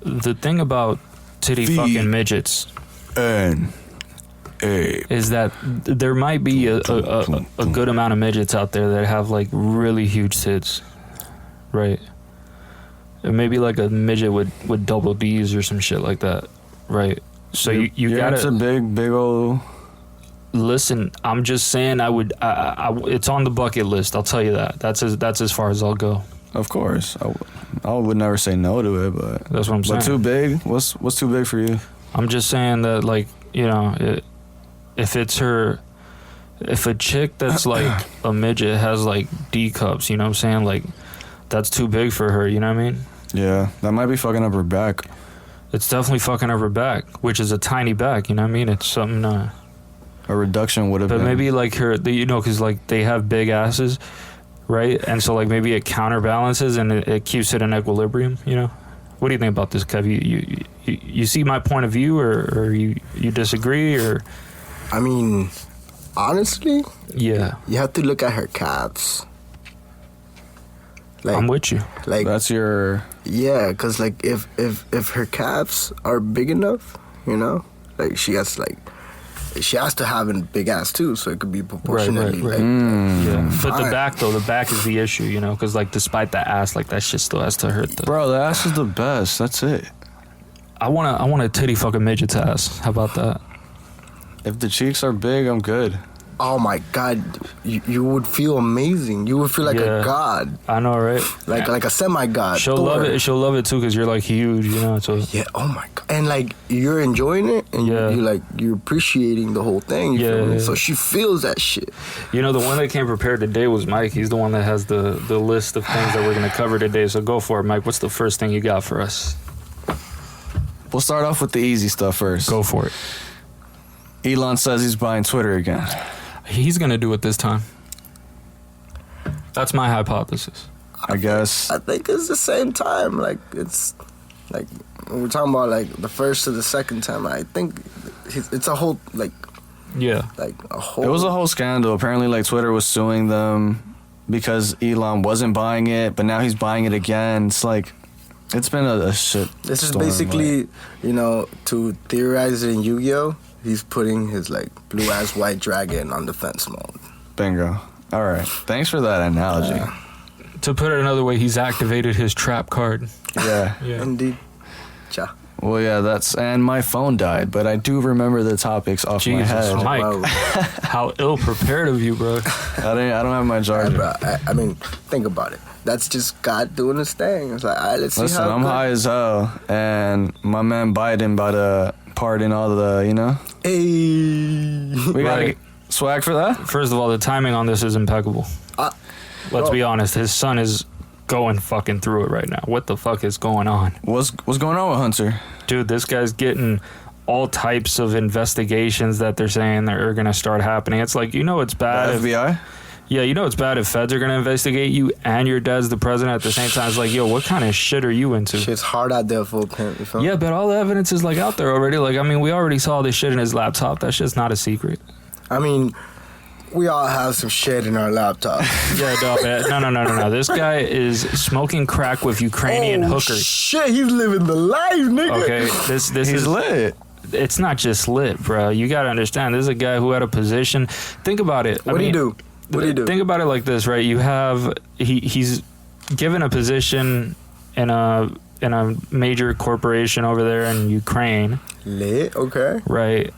the thing about titty fucking midgets is that there might be a good amount of midgets out there that have like really huge tits, right? Or maybe like a midget with double D's or some shit like that, right? So you gotta. It's a big old. Listen, I'm just saying. I it's on the bucket list. I'll tell you that. That's as far as I'll go. Of course, I would never say no to it, but that's what I'm saying. But too big? What's too big for you? I'm just saying that, like, you know, if a chick that's like a midget has like D cups, you know what I'm saying? Like, that's too big for her. You know what I mean? Yeah, that might be fucking up her back. It's definitely fucking up her back, which is a tiny back. You know what I mean? It's something. A reduction would have been. But maybe like her, you know, because like they have big asses. Right, and so like maybe it counterbalances and it keeps it in equilibrium. You know, what do you think about this, Kev? You see my point of view, or you disagree, or? I mean, honestly, yeah, you have to look at her calves. Like, I'm with you. Like that's your. Yeah, cause like if her calves are big enough, you know, like she has to have a big ass too, so it could be proportionally. Right. Yeah. But the back though, the back is the issue, you know, because like despite the ass, like that shit still has to hurt. Bro, the ass is the best. That's it. I want a titty fucking midget's ass. How about that? If the cheeks are big, I'm good. Oh my God, you would feel amazing. You would feel like a god. I know, right? Like a semi-god. She'll love it. She'll love it too, because you're like huge, you know. So yeah. Oh my God. And like you're enjoying it, and you're appreciating the whole thing. You feel me? So she feels that shit. You know, the one that came prepared today was Mike. He's the one that has the list of things that we're gonna cover today. So go for it, Mike. What's the first thing you got for us? We'll start off with the easy stuff first. Go for it. Elon says he's buying Twitter again. He's going to do it this time. That's my hypothesis. I guess. I think it's the same time. Like, it's like when we're talking about like the first to the second time. I think it's a whole like. Yeah. Like a whole. It was a whole scandal. Apparently, like Twitter was suing them because Elon wasn't buying it, but now he's buying it again. It's like, it's been a shit. This is basically, you know, to theorize it in Yu-Gi-Oh! He's putting his like blue ass white dragon on defense mode. Bingo. All right. Thanks for that analogy. To put it another way, he's activated his trap card. Yeah. Indeed. Cha. Well, yeah, and my phone died, but I do remember the topics off my head. Mike, wow. How ill prepared of you, bro. I don't have my jargon. I mean, think about it. That's just God doing his thing. It's like, all right, let's see Listen, how. I'm high as hell, and my man Biden about to pardon all the, you know. Hey. We got swag for that? First of all, the timing on this is impeccable. Let's be honest. His son is going fucking through it right now. What the fuck is going on? What's going on with Hunter? Dude, this guy's getting all types of investigations that they're saying that are going to start happening. It's like, you know it's bad. The FBI? Yeah, you know it's bad if feds are going to investigate you and your dad's the president at the same time. It's like, yo, what kind of shit are you into? Shit's hard out there for a pimp. Yeah, but all the evidence is like out there already. Like, I mean, we already saw this shit in his laptop. That shit's not a secret. I mean, we all have some shit in our laptop. Yeah, dog. No. This guy is smoking crack with Ukrainian hookers. Shit, he's living the life, nigga. Okay, this He's is lit. It's not just lit, bro. You got to understand. This is a guy who had a position. Think about it. What do you do? What do you do? Think about it like this, right? You have he's given a position in a major corporation over there in Ukraine. Lit, okay. Right.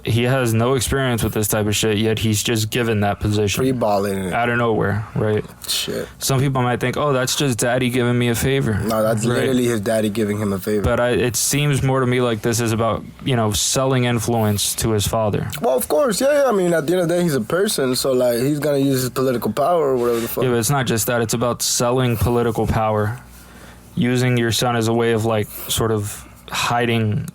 He has no experience with this type of shit, yet he's just given that position. Free balling out of nowhere, right? Shit. Some people might think, oh, that's just daddy giving me a favor. No, that's literally his daddy giving him a favor. But it seems more to me like this is about, you know, selling influence to his father. Well, of course, yeah. I mean, at the end of the day, he's a person, so, like, he's going to use his political power or whatever the fuck. Yeah, but it's not just that. It's about selling political power, using your son as a way of, like, sort of hiding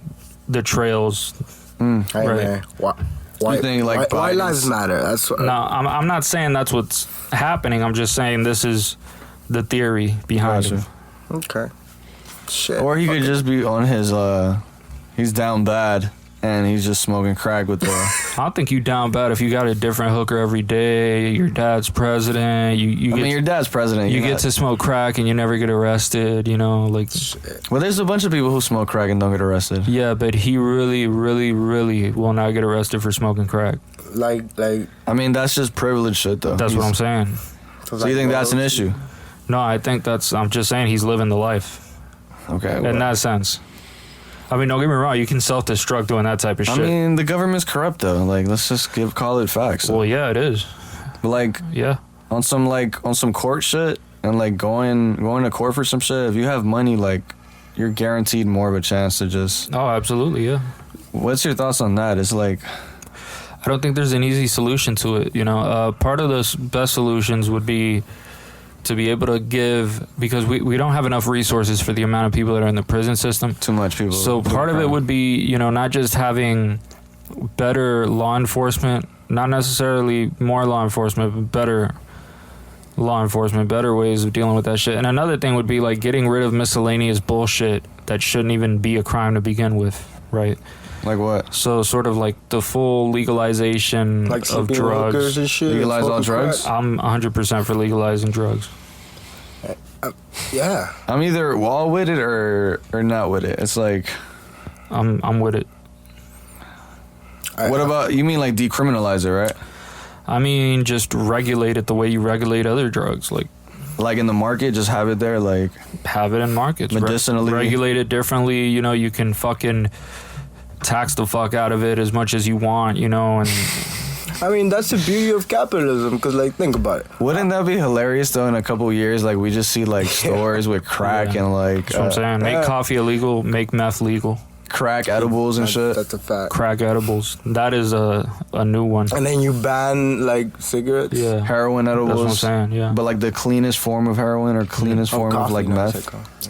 the trails. Hey, right. man. Why, You think, like, why Biden's- lives matter? That's what, No, I'm not saying that's what's happening. I'm just saying this is the theory behind it. Okay. Shit. Or he could just be on his, he's down bad, and he's just smoking crack with the. I don't think you down bad if you got a different hooker every day. Your dad's president. Your dad's president. You get to smoke crack and you never get arrested. You know, like. Well, there's a bunch of people who smoke crack and don't get arrested. Yeah, but he really, really, really will not get arrested for smoking crack. Like. I mean, that's just privilege shit, though. That's what I'm saying. So you think that's an issue? No, I think I'm just saying he's living the life. Okay. In that sense. I mean, don't get me wrong. You can self-destruct doing that type of shit. I mean, the government's corrupt, though. Like, let's just call it facts. Well, yeah, it is. But like, yeah, on some court shit and like going to court for some shit. If you have money, like, you're guaranteed more of a chance to just. Oh, absolutely, yeah. What's your thoughts on that? It's like. I don't think there's an easy solution to it. You know, part of the best solutions would be to be able to give, because we don't have enough resources for the amount of people that are in the prison system. Too much people. So part of it would be, you know, not just having better law enforcement, not necessarily more law enforcement, but better law enforcement, better ways of dealing with that shit. And another thing would be like getting rid of miscellaneous bullshit that shouldn't even be a crime to begin with, right? Like what? So sort of like the full legalization like of drugs. And shit, legalize all drugs? I'm 100% for legalizing drugs. Yeah. I'm either all with it or not with it. It's like I'm with it. What about, you mean like decriminalize it, right? I mean just regulate it the way you regulate other drugs, like in the market, just have it there, like have it in markets. Medicinally. Regulate it differently, you know, you can fucking tax the fuck out of it as much as you want, you know, and I mean, that's the beauty of capitalism, because, like, think about it. Wouldn't that be hilarious, though, in a couple of years? Like, we just see, like, stores with crack and, like... That's what I'm saying. Make coffee illegal, make meth legal. Crack edibles and shit. That's a fact. Crack edibles. That is a new one. And then you ban, like, cigarettes? Yeah. Heroin edibles. That's what I'm saying, yeah. But, like, the cleanest form of heroin or cleanest form of, like, meth.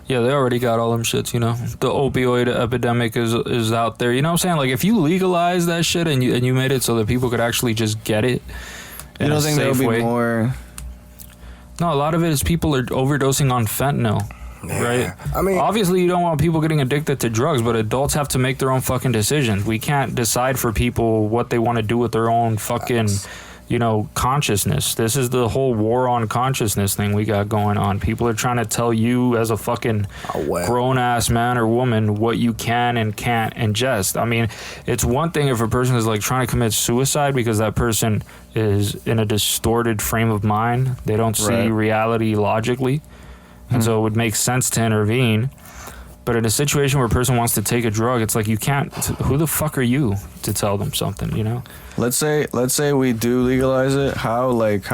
Yeah, they already got all them shits, you know. The opioid epidemic is out there. You know what I'm saying? Like, if you legalize that shit and you made it so that people could actually just get it you don't think there'll be more? No, a lot of it is people are overdosing on fentanyl, right? I mean, obviously you don't want people getting addicted to drugs, but adults have to make their own fucking decisions. We can't decide for people what they want to do with their own fucking... you know, consciousness. This is the whole war on consciousness thing we got going on. People are trying to tell you as a fucking grown-ass man or woman what you can and can't ingest. I mean, it's one thing if a person is like trying to commit suicide because that person is in a distorted frame of mind. They don't see reality logically. And so it would make sense to intervene. But in a situation where a person wants to take a drug, it's like you can't. Who the fuck are you to tell them something? You know. Let's say we do legalize it. How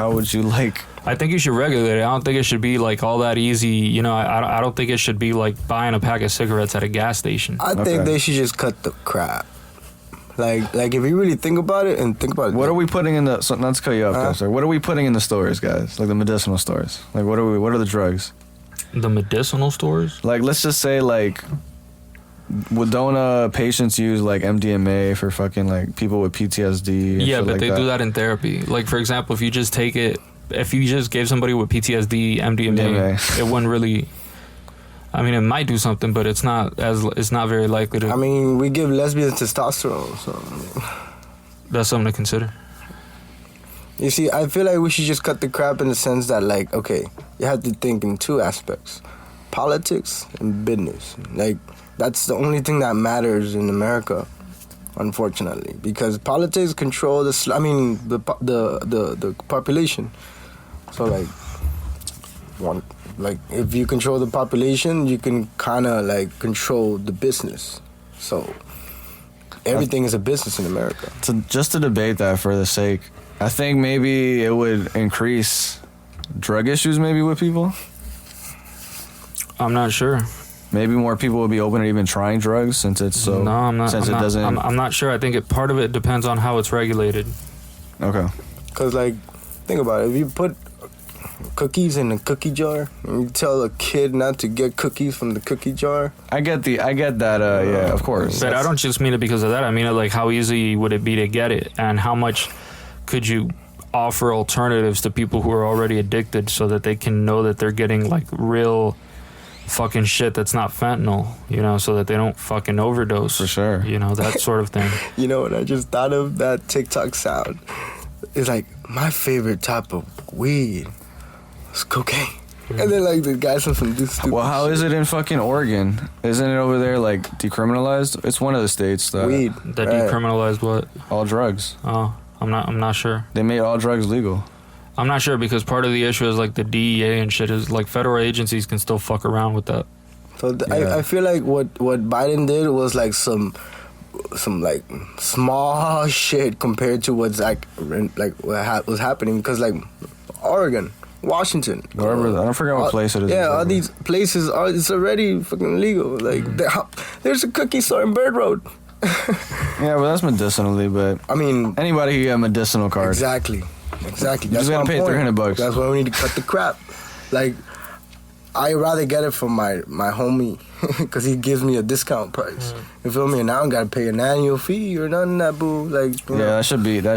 would you like? I think you should regulate it. I don't think it should be like all that easy. You know, I don't think it should be like buying a pack of cigarettes at a gas station. I think they should just cut the crap. Like if you really think about it and think about it. What are we putting in the? So not to cut you off, sir. What are we putting in the stores, guys? Like the medicinal stores. Like what are the drugs? The medicinal stores? Like, let's just say, like, don't patients use, like, MDMA for fucking, like, people with PTSD? Yeah, but like they do that in therapy. Like, for example, if you just gave somebody with PTSD MDMA, it wouldn't really... I mean, it might do something, but it's not very likely to... I mean, we give lesbians testosterone, so... That's something to consider. You see, I feel like we should just cut the crap in the sense that, like, okay, you have to think in two aspects. Politics and business. Like, that's the only thing that matters in America, unfortunately. Because politics control the population. So, like, if you control the population, you can kind of, like, control the business. So, everything is a business in America. Just to debate that for the sake... I think maybe it would increase drug issues maybe with people. I'm not sure. Maybe more people would be open to even trying drugs since it's so... No, I'm not. Since I'm not sure. I think part of it depends on how it's regulated. Okay. Because, like, think about it. If you put cookies in a cookie jar and you tell a kid not to get cookies from the cookie jar... I get that, yeah, of course. But I don't just mean it because of that. I mean it like how easy would it be to get it and how much... could you offer alternatives to people who are already addicted so that they can know that they're getting like real fucking shit that's not fentanyl, you know, so that they don't fucking overdose. For sure. You know, that sort of thing. You know what I just thought of? That TikTok sound. It's like, my favorite type of weed is cocaine. And then like the guy said some stupid Well, how shit. is it in fucking Oregon? Isn't it over there like decriminalized? It's one of the states that Weed. That right. decriminalized what? all drugs. Oh, I'm not sure. They made all drugs legal. I'm not sure because part of the issue is like the DEA and shit is like federal agencies can still fuck around with that. So Yeah. I feel like what Biden did was like some like small shit compared to what's like was happening, because like Oregon, Washington, Wherever, I don't forget what place it is. Yeah, all exactly. these places are, it's already fucking legal. Like there's a cookie store in Bird Road. Yeah, well, that's medicinally, but I mean, anybody can get a medicinal card. exactly. That's just gotta my pay point. $300. That's why we need to cut the crap. Like, I rather get it from my homie because he gives me a discount price. You feel me? And I don't gotta pay an annual fee or nothing that boo. Like, you know. That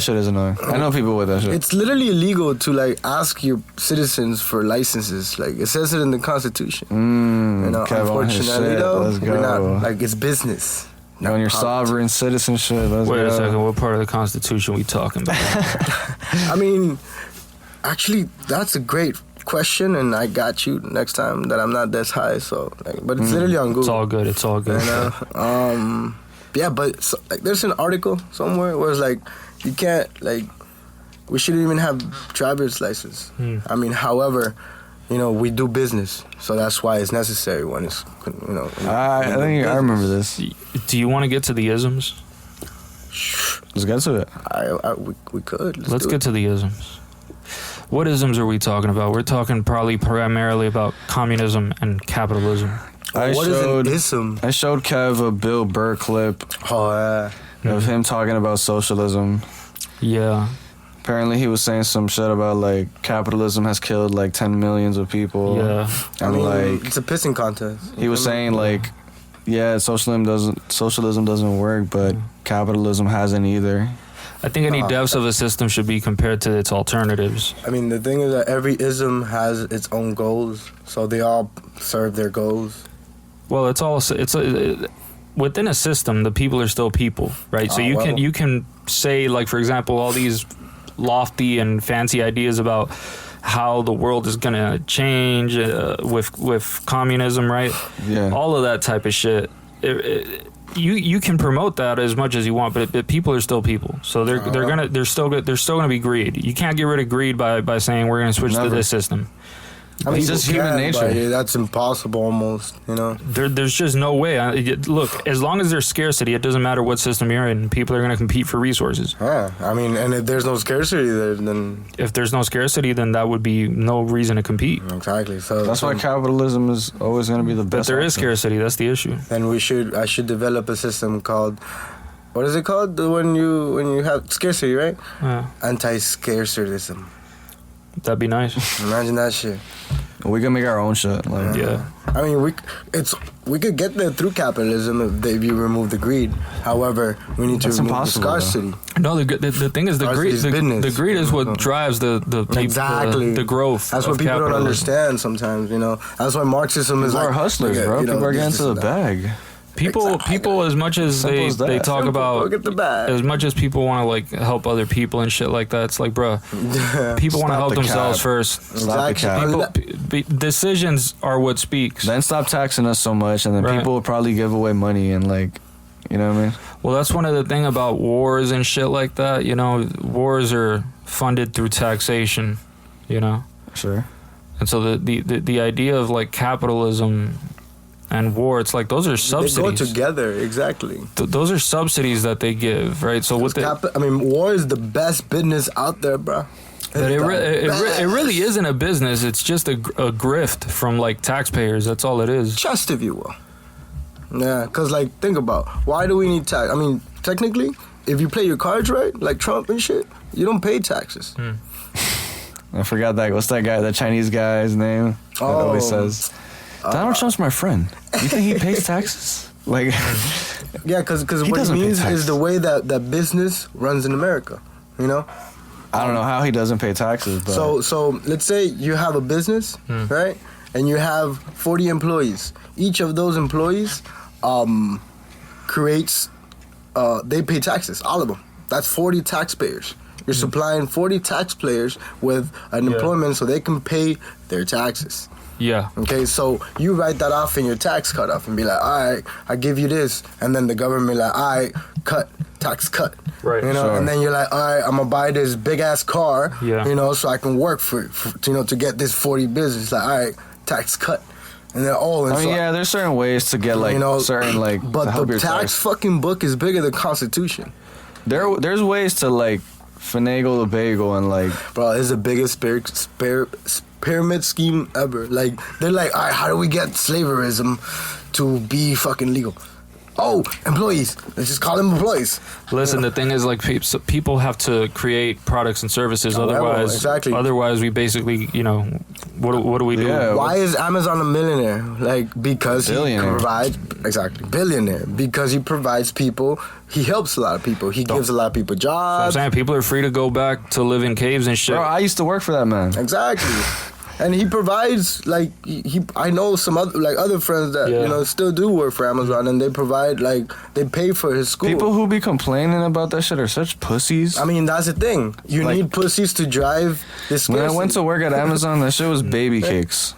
shit is annoying. I know people with that shit. It's literally illegal to like ask your citizens for licenses. Like it says it in the Constitution. You know, Kev on his unfortunately shit. though, Let's we're not, go. like it's business. On your politics. sovereign citizenship. Let's Wait go. a second, what part of the Constitution we talking about? I mean, actually, that's a great question, and I got you next time that I'm not this high. So, like, but it's literally on Google. It's all good. It's all good. You know? Yeah, but so, like, there's an article somewhere where it's like, you can't, like, we shouldn't even have driver's license. I mean, however, you know, we do business, so that's why it's necessary when it's, you know. I think I remember this. Do you want to get to the isms? Let's get to it. We could. Let's do get it. to the isms. What isms are we talking about? We're talking probably primarily about communism and capitalism. I What is showed an ism? I showed Kev a Bill Burr clip Oh, yeah. of him talking about socialism. Yeah. Apparently, he was saying some shit about like capitalism has killed like 10 millions of people. Yeah. And I mean, like it's a pissing contest. he was saying like, yeah, socialism doesn't work, but capitalism hasn't either. I think any depths of a system should be compared to its alternatives. I mean, the thing is that every ism has its own goals, so they all serve their goals. Well, within a system, the people are still people, right? So you can say, like, for example, all these lofty and fancy ideas about how the world is gonna change with communism, right? Yeah. All of that type of shit. You can promote that as much as you want, but people are still people. So they're still gonna be greed. You can't get rid of greed by saying we're gonna switch to Never. this system. I mean, It's just people human can, nature. but that's impossible almost, you know? There's just no way. Look, as long as there's scarcity, it doesn't matter what system you're in. People are going to compete for resources. Yeah, I mean, and if there's no scarcity there, then... If there's no scarcity, then that would be no reason to compete. Exactly, so... That's why capitalism is always going to be the But best. there is option. scarcity. That's the issue. Then I should develop a system called... What is it called? When you have scarcity, right? Yeah, Anti-scarcitism. that'd be nice. Imagine that shit. We can make our own shit. Like, Yeah. I mean, we could get there through capitalism if you remove the greed. However, we need That's to remove impossible, the scarcity. No, the thing is the Ours greed. is The business. greed is what drives the people, Exactly. the growth. That's of what people don't capitalism. understand sometimes, you know. That's why Marxism is People like... are hustlers, okay, bro. you know, People are getting this, to the this, that. bag. People, as much as Simple as that. they talk Simple, about, get the bag. as much as people want to like help other people and shit like that, it's like, bruh, people want to Stop help the themselves cap. first. Stop the cap. People, decisions are what speaks. Then stop taxing us so much, and then Right. people will probably give away money and like, you know what I mean? Well, that's one of the thing about wars and shit like that. You know, wars are funded through taxation. You know, Sure. and so the idea of like capitalism and war, it's like those are They go subsidies. together, exactly. Those are subsidies that they give, right? So with the I mean, war is the best business out there, bro. But it really isn't a business. It's just a grift from like taxpayers. That's all it is. Just if you will. Yeah, because, like, think about, why do we need tax? I mean, technically, if you play your cards right, like Trump and shit, you don't pay taxes. I forgot that. What's that guy? The Chinese guy's name? That always says, Donald Trump's my friend. You think he pays taxes? Like, Yeah, because He what it doesn't pay means taxes. is the way that business runs in America, you know? I don't know how he doesn't pay taxes, but So let's say you have a business, right? and you have 40 employees. Each of those employees creates, they pay taxes, all of them. That's 40 taxpayers. You're supplying 40 taxpayers with an employment so they can pay their taxes. Yeah. Okay, so you write that off in your tax cutoff and be like, all right, I give you this. And then the government like, all right, tax cut. Right. You know, Sure. and then you're like, all right, I'm going to buy this big-ass car, you know, so I can work for to get this 40 business. Like, all right, tax cut. And then, and I mean, so, yeah, there's certain ways to get like certain like. but to help the your tax fucking book is bigger than Constitution. There's ways to like finagle the bagel and like. Bro, it's the biggest pyramid scheme ever. Like, they're like, all right, how do we get slaverism to be fucking legal? Oh, employees. Let's just call them employees. Listen, the thing is, like, people have to create products and services. Otherwise, we basically, you know, what do we do? Yeah. Why is Amazon a millionaire? Like, because Billionaire. he provides, billionaire. Because he provides people, he helps a lot of people. He gives a lot of people So jobs. I'm saying people are free to go back to live in caves and shit. Bro, I used to work for that man. Exactly. And he provides, like, I know some other friends that, you know, still do work for Amazon, and they provide, like, they pay for his school. People who be complaining about that shit are such pussies. I mean, that's the thing. You need pussies to drive this When scarcity. I went to work at Amazon, that shit was baby cakes.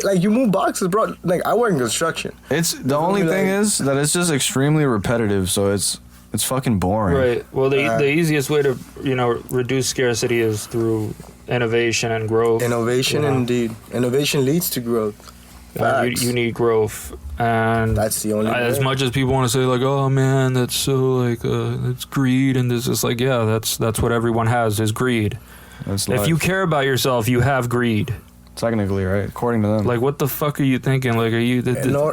Like, you move boxes, bro. Like, I work in construction. It's the only thing is that it's just extremely repetitive, so it's fucking boring. Right. Well, the easiest way to, you know, reduce scarcity is through innovation and growth. Innovation, indeed. Innovation leads to growth. You need growth, and that's the only way. As much as people want to say, like, oh man, that's so like it's greed, and this is like, yeah, that's what everyone has is greed. That's if you care about yourself, you have greed. Technically, right? According to them. Like, what the fuck are you thinking? Like, are you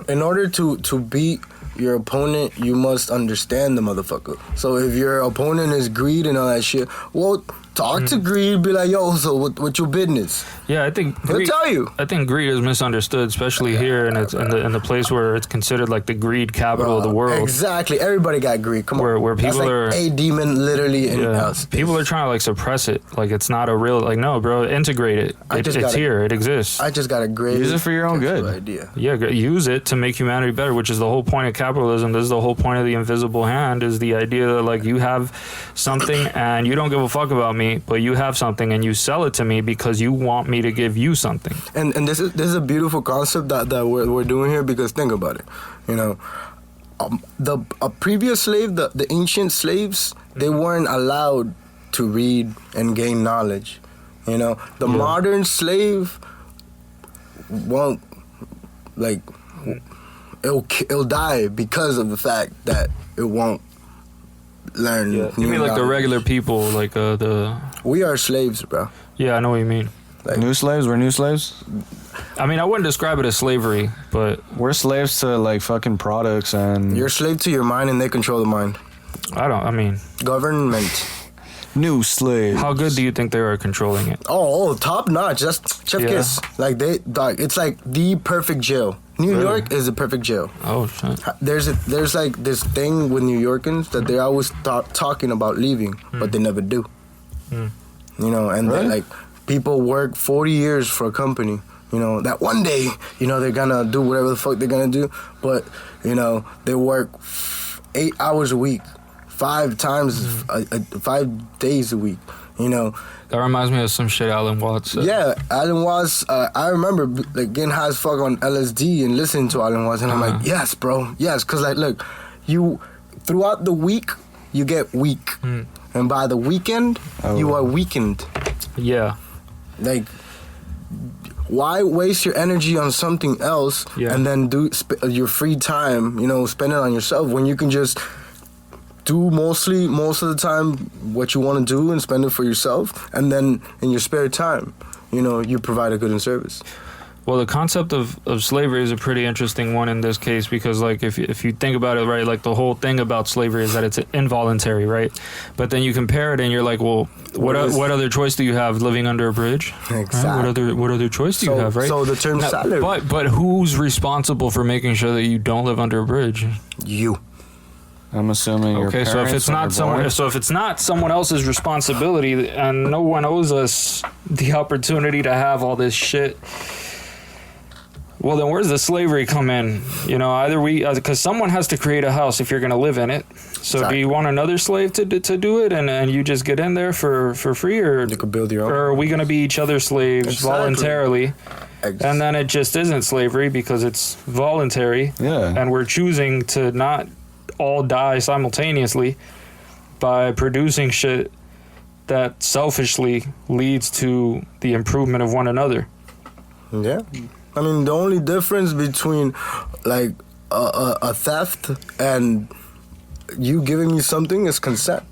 in order to beat your opponent, you must understand the motherfucker. So if your opponent is greed and all that shit, well, talk to greed, be like, yo, so what your business? Yeah, I think he'll tell you. I think greed is misunderstood, especially here, and it's in the place where it's considered like the greed capital of the world. Exactly, everybody got greed. Come on, where people That's like are a demon literally in us. People are trying to like suppress it, like it's not a real like no, bro. Integrate it. It's here. It exists. I just got a great use it for your own good idea. Yeah, use it to make humanity better, which is the whole point of capitalism. This is the whole point of the invisible hand. Is the idea that like you have something and you don't give a fuck about me, but you have something and you sell it to me because you want me to give you something. And this is a beautiful concept that we're doing here, because think about it, you know, a previous slave, the ancient slaves, they weren't allowed to read and gain knowledge. You know, the modern slave won't, like, it'll die because of the fact that it won't learn. You mean like the regular people, like we are slaves, bro. Yeah, I know what you mean. Like, new slaves? We're new slaves? I mean, I wouldn't describe it as slavery, but we're slaves to like fucking products, and you're a slave to your mind and they control the mind. I mean government. New slaves. How good do you think they are at controlling it? Oh, top notch. That's chef kiss. Like it's like the perfect jail. New York is a perfect jail. Oh shit. There's like this thing with New Yorkers that they're always talking about leaving, but they never do. You know, and really? like people work 40 years for a company, you know, that one day, you know, they're gonna do whatever the fuck they're gonna do, but, you know, they work 8 hours a week, 5 days a week, you know. That reminds me of some shit Alan Watts said. Yeah, Alan Watts, I remember like getting high as fuck on LSD and listening to Alan Watts, and I'm like, yes, bro, yes, because like, look, you, throughout the week, you get weak, and by the weekend, you are weakened. Yeah. Like, why waste your energy on something else and then do your free time, you know, spend it on yourself when you can just do most of the time what you want to do and spend it for yourself, and then in your spare time, you know, you provide a good and service. Well, the concept of slavery is a pretty interesting one in this case, because like if you think about it, right, like the whole thing about slavery is that it's involuntary, right? But then you compare it and you're like, well, what other choice do you have, living under a bridge? Exactly. Right? What other choice do you have, right? So the term salary. But who's responsible for making sure that you don't live under a bridge? You. I'm assuming your parents. So if it's not someone else's responsibility, and no one owes us the opportunity to have all this shit, Well, then where's the slavery come in? You know, either because someone has to create a house if you're going to live in it. So Exactly. do you want another slave to do it, and you just get in there for free, or You could build your own. or are we going to be each other's slaves Exactly. voluntarily? And then it just isn't slavery because it's voluntary, Yeah. and we're choosing to not all die simultaneously by producing shit that selfishly leads to the improvement of one another. Yeah, I mean the only difference between like a theft and you giving me something is consent.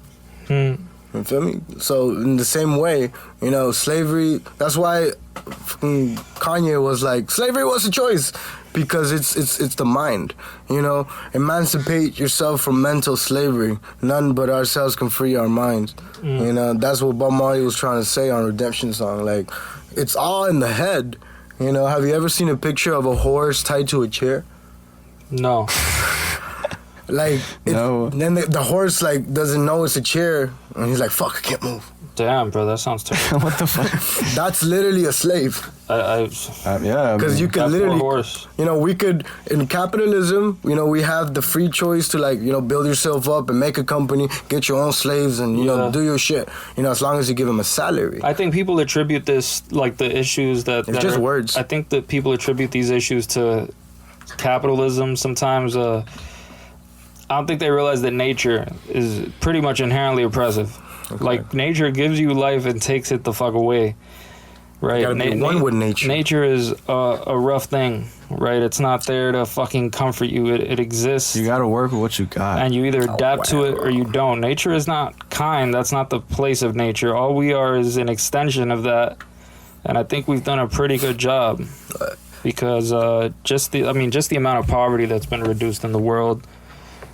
You feel me? So in the same way, you know, slavery. That's why fucking Kanye was like, slavery was a choice because it's the mind. You know, emancipate yourself from mental slavery. None but ourselves can free our minds. You know, that's what Bob Marley was trying to say on Redemption Song. Like, it's all in the head. You know, have you ever seen a picture of a horse tied to a chair? No. Like, No. then the horse, like, doesn't know it's a chair. And he's like, fuck, I can't move. Damn, bro, that sounds terrible. What the fuck? That's literally a slave. Yeah. Because you that can poor literally, horse. you know, we could, in capitalism, you know, we have the free choice to, like, you know, build yourself up and make a company, get your own slaves and, you know, Yeah. do your shit. You know, as long as you give them a salary. I think people attribute this, like the issues that... It's that just are- words. I think that people attribute these issues to capitalism sometimes. I don't think they realize that nature is pretty much inherently oppressive. Okay. Like, nature gives you life and takes it the fuck away. Right? You gotta be one with nature. Nature is a rough thing, right? It's not there to fucking comfort you. It exists. You gotta work with what you got. And you either adapt to it or you don't. Nature is not kind. That's not the place of nature. All we are is an extension of that. And I think we've done a pretty good job. Because just the amount of poverty that's been reduced in the world,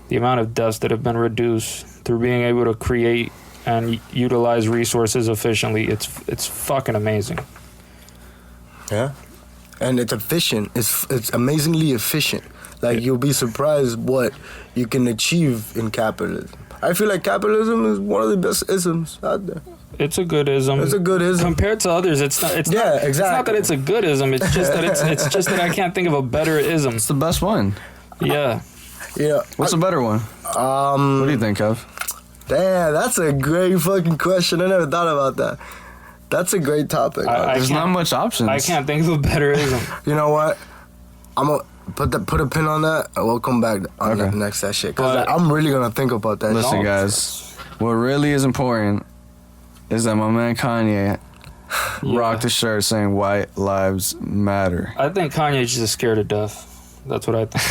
the amount of deaths that have been reduced through being able to create and utilize resources efficiently, it's fucking amazing. Yeah. And it's efficient. It's amazingly efficient. Like, you'll be surprised what you can achieve in capitalism. I feel like capitalism is one of the best isms out there. It's a good ism. It's a good ism. Compared to others, it's not. It's Yeah, not, It's not exactly. that it's a good ism. It's just that it's just that I can't think of a better ism. It's the best one. Yeah. Yeah. What's a better one? What do you think, Kev? Damn, that's a great fucking question. I never thought about that. That's a great topic. I There's not can't- much options. I can't think of a better ism. You know what? I'm gonna put a pin on that, and we'll come back on Okay. the next that shit. Cause But- I'm really gonna think about that. Listen, Don't. guys. What really is important is that my man Kanye rocked a shirt saying "White Lives Matter." I think Kanye's just scared of death. That's what I think.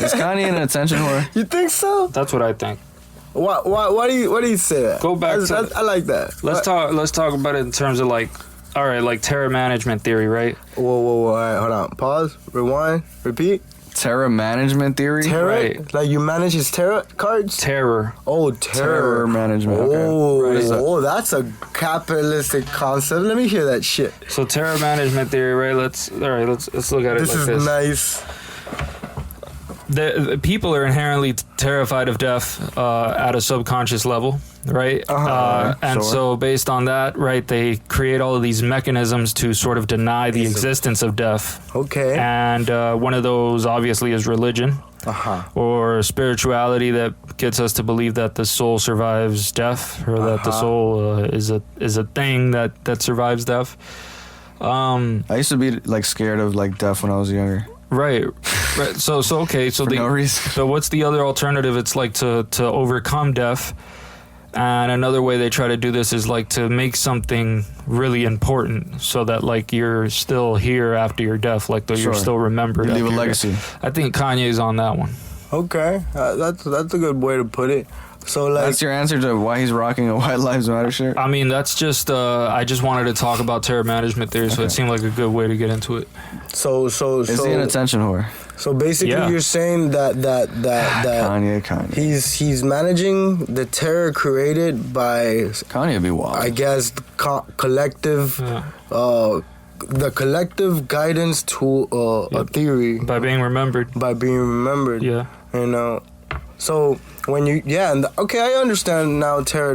Is Kanye an attention whore? You think so? That's what I think. Why do you say that? Go back to- I like that. Let's talk about it in terms of like, all right, like terror management theory, right? Whoa, all right, hold on. Pause. Rewind. Repeat. Terror management theory. Tarot? Right. Like, you manage his tarot cards? Terror. Oh, Terror management. Oh, Okay. Right. oh, that's a capitalistic concept. Let me hear that shit. So terror management theory, right? Let's look at it This like is this. nice. The people are inherently terrified of death at a subconscious level, right? And sure. so based on that, right, they create all of these mechanisms to sort of deny the existence of death. Okay. And one of those obviously is religion or spirituality that gets us to believe that the soul survives death, or that the soul is a thing that survives death. I used to be like scared of like death when I was younger. Right. So okay. So For no reason. So what's the other alternative? It's like to overcome death. And another way they try to do this is like to make something really important, so that like you're still here after your death, like though you're Sure. still remembered. You leave a after your legacy. death. I think Kanye's on that one. Okay. That's a good way to put it. So, like, That's your answer to why he's rocking a White Lives Matter shirt? I mean, that's just I just wanted to talk about terror management theory, so it seemed like a good way to get into it. so Is he an attention whore? So basically, Yeah. you're saying that Kanye. he's managing the terror created by, Kanye be wild. I guess, collective, Yeah. the collective guidance to a theory By being remembered. by being remembered. Yeah. You know, so when you okay, I understand now terror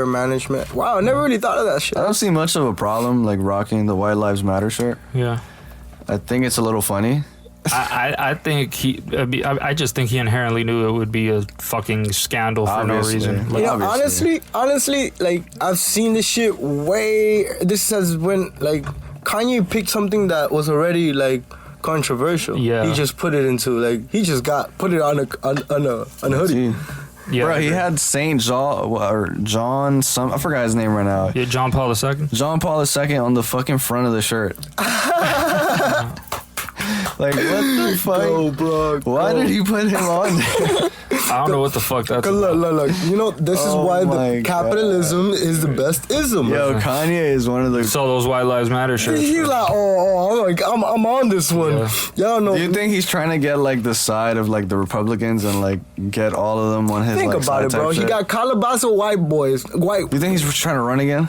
management. Wow, I never really thought of that shit. I don't see much of a problem like rocking the White Lives Matter shirt. Yeah. I think it's a little funny. I think I just think he inherently knew it would be a fucking scandal for Obviously. no reason. You know, Obviously. honestly, like I've seen this shit way. This has when like Kanye picked something that was already like controversial. Yeah. He just put it into like he just put it on a hoodie. See. Yeah, Bro, I he agree. had Saint John or John some I forgot his name right now. Yeah, John Paul II. John Paul II on the fucking front of the shirt. Like, what the fuck? Go, bro. Why did he put him on there? I don't know what the fuck that's Cause about. look. You know, this is Oh why my the capitalism is the best ism. Yo, Kanye is one of the... So those White Lives Matter shirts. He's like, I'm on this one. Yeah. Y'all know. Do you think he's trying to get, like, the side of, like, the Republicans and, like, get all of them on his, Think like, about it, side bro. type He shit? got Calabasas white boys. White. Do you think he's trying to run again?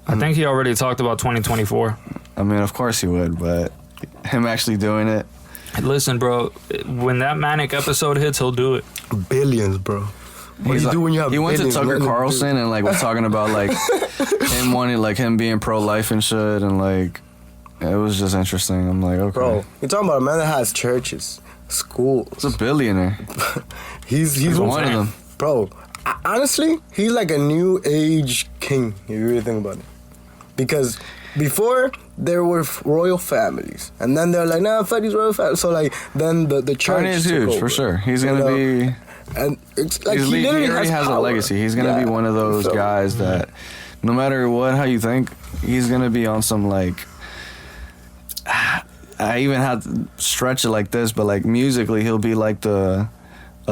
I think he already talked about 2024. I mean, of course he would, but him actually doing it... Listen, bro, when that manic episode hits, he'll do it. Billions, bro. What do He's you like- do when you have he went to billions? Tucker Nothing to do. Carlson and, like, was talking about, like, him wanting, like, him being pro-life and shit, and, like, it was just interesting. I'm like, okay. Bro, you're talking about a man that has churches, schools. He's a billionaire. He's He's one of them. Bro, honestly, he's like a new age king, if you really think about it. Because before, there were royal families. And then they're like, nah, fuck these royal families. So, like, then the church Kanye is took huge, over, for sure. He's you going to know? be... And it's like, He he literally already has a power. legacy. He's gonna be Yeah, one of those so- guys that, no matter what, how you think, he's gonna be on some like. I even had to stretch it like this, but like musically, he'll be like a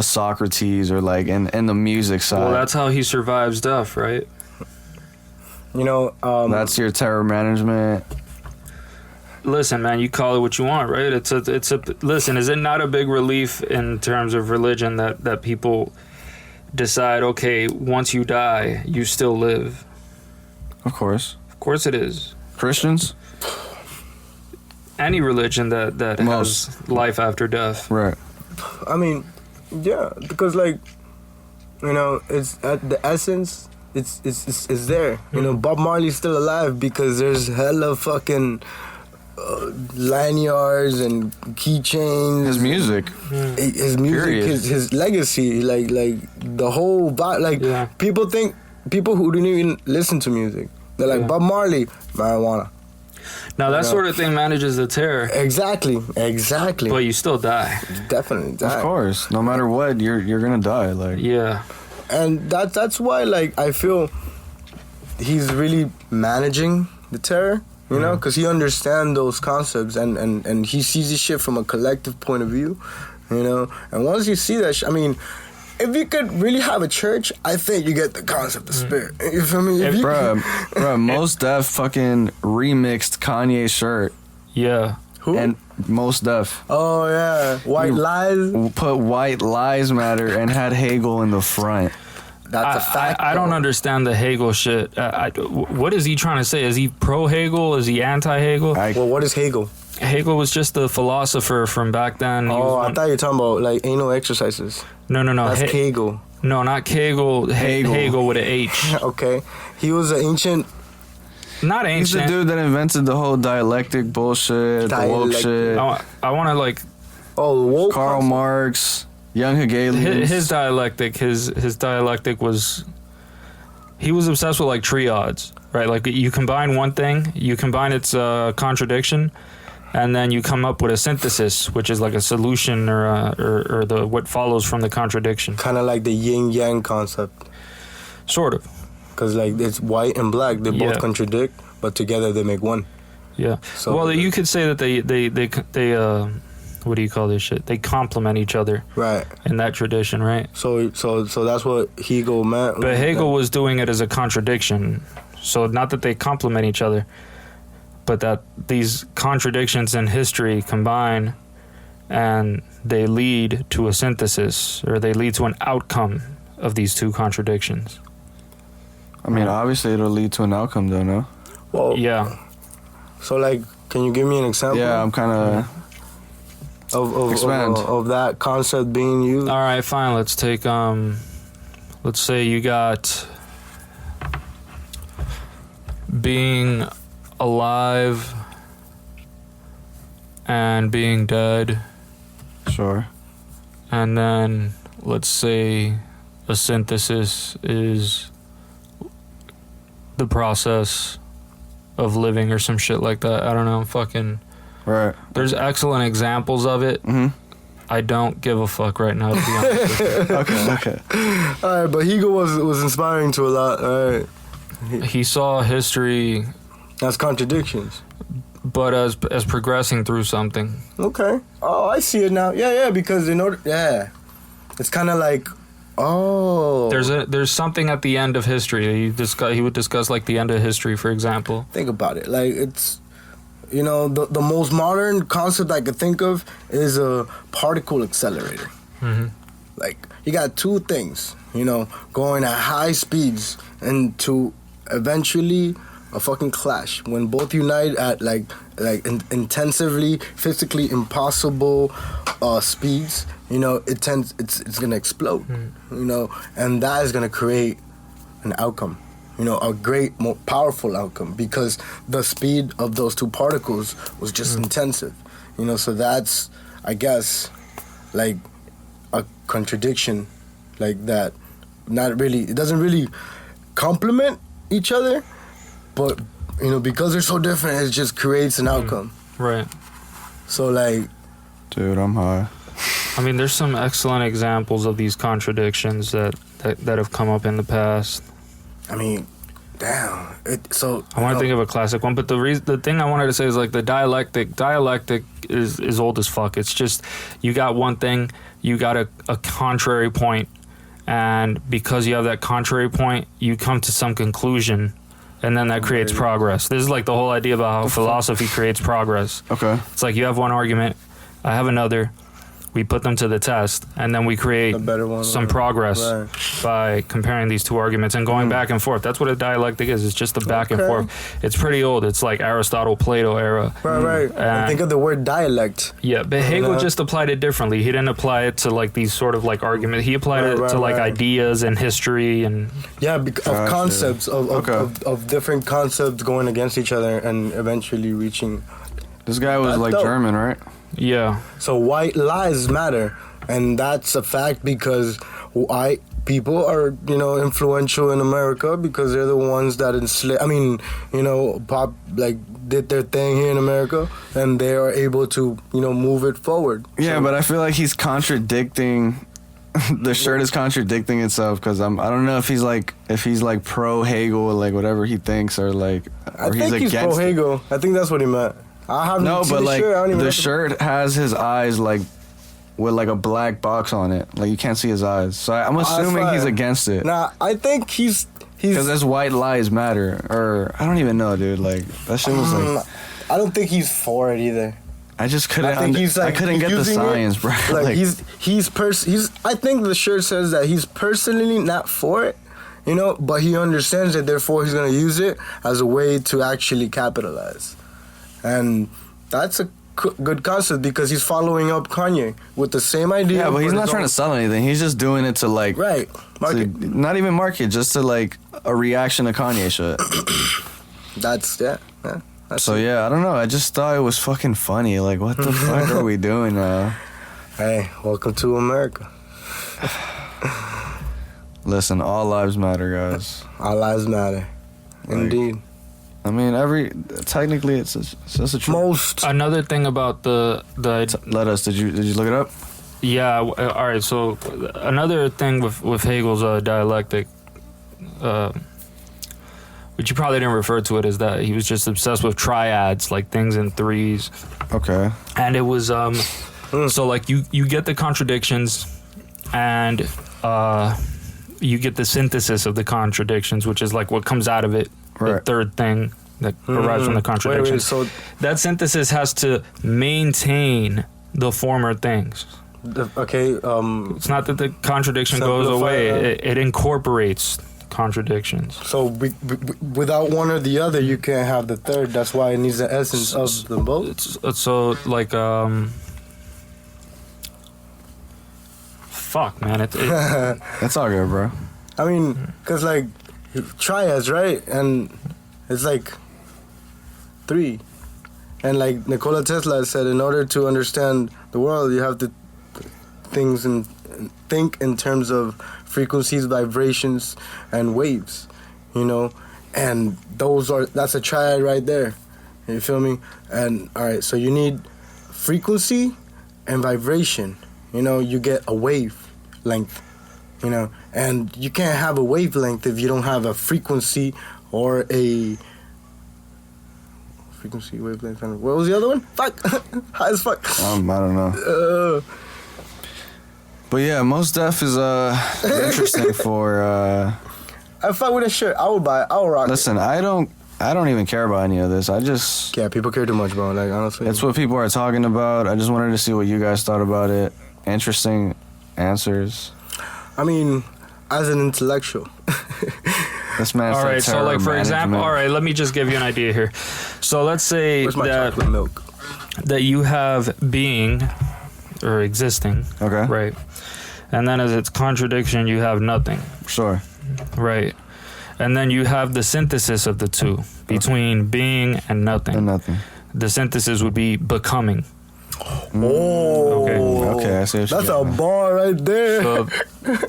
Socrates or like in the music side. Well, that's how he survives death, right? You know, That's your terror management. Listen, man, you call it what you want, right? It's a listen, is it not a big relief in terms of religion that people decide, okay, once you die, you still live? Of course, Of course it is. Christians, Any religion that Most. has life after death. right? I mean, yeah, because like, you know, it's at the essence. It's there. You know, Bob Marley's still alive because there's hella fucking lanyards and keychains. His music, His music, Period. his legacy, like the whole vibe. Like Yeah. people who didn't even listen to music, they're like Yeah. Bob Marley, marijuana. Now that Yeah. sort of thing manages the terror, Exactly. but you still die. Definitely. of course. No matter what, you're gonna die. Like, Yeah. And that's why, like, I feel he's really managing the terror, you know, because he understands those concepts and he sees this shit from a collective point of view, you know. And once you see that, I mean, if you could really have a church, I think you get the concept of spirit. You feel me? If you- bruh, Most Def fucking remixed Kanye's shirt, Yeah. Who? and Most Def. Oh yeah, White Lies. Put White Lives Matter and had Hegel in the front. That's a fact. I don't though. understand the Hegel shit. What is he trying to say? Is he pro Hegel? Is he anti Hegel? Well, what is Hegel? Hegel was just the philosopher from back then. He Oh, was I one- thought you were talking about like anal exercises. no. That's Hegel. No, not Kegel. Hegel. Hegel with an H. Okay, he was an ancient. Not He's the ancient. dude that invented the whole dialectic bullshit, the woke Dialectic. shit. I want to like Oh, woke Karl concept. Marx, young Hegelians. his dialectic. His dialectic was. He was obsessed with like triads, right? Like you combine one thing, you combine its contradiction, and then you come up with a synthesis, which is like a solution or the what follows from the contradiction. Kind of like the yin yang concept, Sort of. because like it's white and black. They both Yeah. contradict, but together they make one. Yeah. So- well, you could say that they what do you call this shit? They complement each other Right. in that tradition, right? So that's what Hegel meant. But Hegel was doing it as a contradiction. So not that they complement each other, but that these contradictions in history combine and they lead to a synthesis, or they lead to an outcome of these two contradictions. I mean, obviously it'll lead to an outcome, though, no? Well, Yeah. So like, can you give me an example? Yeah, I'm kind of... Expand. of that concept being used? All right, fine. Let's take let's say you got being alive and being dead. Sure. And then let's say a synthesis is the process of living or some shit like that. I don't know. Fucking. Right. There's excellent examples of it. Mm-hmm. I don't give a fuck right now, to be honest with you. Okay. All right, but Hegel was inspiring to a lot. All right. He saw history, That's contradictions. but as progressing through something. Okay. Oh, I see it now. Yeah, because in order, it's kind of like, oh. There's something at the end of history. He would discuss like the end of history, for example. Think about it. Like it's, the most modern concept I could think of is a particle accelerator. Mm-hmm. Like you got two things, going at high speeds and to eventually a fucking clash when both unite at intensively physically impossible speeds. It's gonna explode. And that is gonna create an outcome. A great, more powerful outcome because the speed of those two particles was just intensive. So that's, I guess, like a contradiction like that. Not really, it doesn't really complement each other, but, because they're so different, it just creates an outcome. Right. So, like... Dude, I'm high. I mean, there's some excellent examples of these contradictions that have come up in the past. I mean, damn. I want to think of a classic one, but the thing I wanted to say is like the dialectic. Dialectic is old as fuck. It's just you got one thing, you got a contrary point, and because you have that contrary point, you come to some conclusion, and then that creates progress. This is like the whole idea about how philosophy creates progress. Okay. It's like you have one argument, I have another. We put them to the test, and then we create a better one, some progress by comparing these two arguments and going back and forth. That's what a dialectic is. It's just the back and forth. It's pretty old. It's like Aristotle, Plato era. Right. And think of the word dialect. Yeah, but Hegel just applied it differently. He didn't apply it to like these sort of like arguments. He applied it to like ideas and history and... Yeah, of concepts, of different concepts going against each other and eventually reaching... This guy was like German, right? Yeah. So white lives matter, and that's a fact because white people are, influential in America because they're the ones that did their thing here in America, and they are able to, move it forward. Yeah, but I feel like he's contradicting. The shirt is contradicting itself because I don't know if he's like pro Hegel, like whatever he thinks, or like I think he's pro Hegel. I think that's what he meant. I haven't seen the shirt. The shirt has his eyes like with like a black box on it. Like you can't see his eyes. So I'm assuming he's against it. Nah, I think he's because that's white lives matter. Or I don't even know, dude. Like that shit was like. I don't think he's for it either. I just couldn't. I couldn't get the science, bro. Like he's. I think the shirt says that he's personally not for it. But he understands it. Therefore, he's gonna use it as a way to actually capitalize. And that's a good concept because he's following up Kanye with the same idea. Yeah, but he's not trying to sell anything. He's just doing it to like... Right. Market. Not even market, just to like a reaction to Kanye shit. That's I don't know. I just thought it was fucking funny. Like, what the fuck are we doing now? Hey, welcome to America. Listen, all lives matter, guys. All lives matter. Indeed. I mean, technically, it's just a truth. Most. Another thing about the let us. Did you look it up? Yeah. All right. So another thing with Hegel's dialectic, which you probably didn't refer to it, is that he was just obsessed with triads, like things in threes. Okay. And it was so like you get the contradictions, and you get the synthesis of the contradictions, which is like what comes out of it. The third thing that arrives from the contradiction. So that synthesis has to maintain the former things. It's not that the contradiction goes away. It incorporates contradictions. So without one or the other, you can't have the third. That's why it needs the essence of them both. So like fuck, man. That's all good, bro. I mean, cause like. Triads, right? And it's like 3. And like Nikola Tesla said, in order to understand the world, you have to think in terms of frequencies, vibrations, and waves. You know, and that's a triad right there. You feel me? And all right, so you need frequency and vibration. You know, you get a wavelength. You know, and you can't have a wavelength if you don't have a frequency or a frequency, wavelength. What was the other one? Fuck, high as fuck. I don't know. But yeah, Mos Def is interesting for. I fuck with a shirt. I would buy it. I would rock Listen, I don't even care about any of this. I just. Yeah, people care too much, bro. Like honestly, It's what people are talking about. I just wanted to see what you guys thought about it. Interesting answers. I mean, as an intellectual. This man. All right, so like for example, all right, let me just give you an idea here. So let's say Where's my chocolate milk? that you have being or existing, Okay. right? And then as its contradiction, you have nothing, Sure. right? And then you have the synthesis of the two between being and nothing. And nothing. The synthesis would be becoming. Oh, Okay, I see what you're that's a getting at. bar right there. So